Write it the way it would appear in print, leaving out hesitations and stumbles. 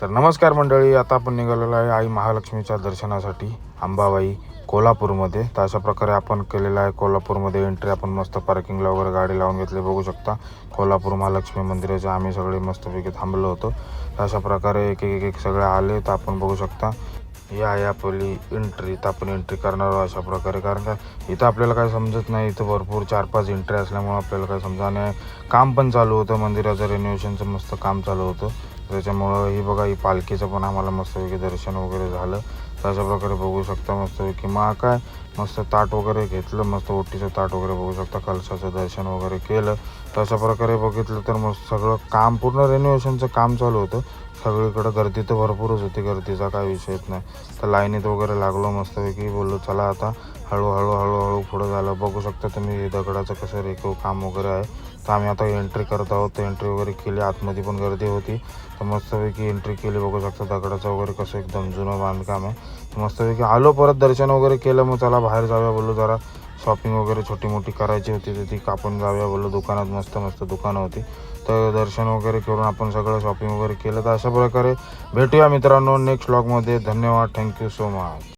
तर नमस्कार मंडळी, आता आपण निघालेलो आहे आई महालक्ष्मीच्या दर्शनासाठी अंबाबाई कोल्हापूरमध्ये. तर अशा प्रकारे आपण केलेला आहे कोल्हापूरमध्ये एंट्री. आपण मस्त पार्किंगला वगैरे गाडी लावून घेतली, बघू शकता. कोल्हापूर महालक्ष्मी मंदिराचे आम्ही सगळे मस्तपैकी थांबलो होतो. तर अशा प्रकारे एक एक एक सगळे आले. तर आपण बघू शकता ही आहे आपली एंट्री. तर आपण एंट्री करणार आहोत अशा प्रकारे, कारण का इथं आपल्याला काय समजत नाही. इथं भरपूर 4-5 एंट्री असल्यामुळे आपल्याला काय समजा नाही. काम पण चालू होतं, मंदिराचं रेनोव्हेशनचं मस्त काम चालू होतं. त्याच्यामुळं ही बघा, ही पालखीचं पण आम्हाला मस्तपैकी दर्शन वगैरे झालं. तर अशा प्रकारे बघू शकता मस्तपैकी मग काय मस्त ताट वगैरे घेतलं, मस्त ओटीचं ताट वगैरे बघू शकता. कलशाचं दर्शन वगैरे केलं. तर अशा प्रकारे बघितलं तर मस्त सगळं काम पूर्ण रेनोव्हेशनचं काम चालू होतं. सगळीकडं गर्दी तर भरपूरच होती, गर्दीचा काय विषयच नाही. तर लाईनीत वगैरे लागलो मस्तपैकी, बोललो चला आता हळूहळू पुढं झालं. बघू शकता तुम्ही दगडाचं कसं रेखीव काम वगैरे आहे. तर आम्ही आता एंट्री करत आहोत. तर एंट्री वगैरे केली, आतमध्ये पण गर्दी होती. तर मस्तपैकी एंट्री केली, बघू शकता दगडाचं वगैरे कसं एकदम जुनं बांधकाम आहे. तर मस्तपैकी आलो, परत दर्शन वगैरे केलं. मग चला बाहेर जाऊया बोललो, जरा शॉपिंग वगैरे छोटी मोठी करायची होती, तर ती कापून जाऊया बोललो. दुकानात मस्त दुकानं होती. तर दर्शन वगैरे करून आपण सगळं शॉपिंग वगैरे केलं. तर अशा प्रकारे भेटूया मित्रांनो नेक्स्ट व्लॉगमध्ये. धन्यवाद, थँक्यू सो मच.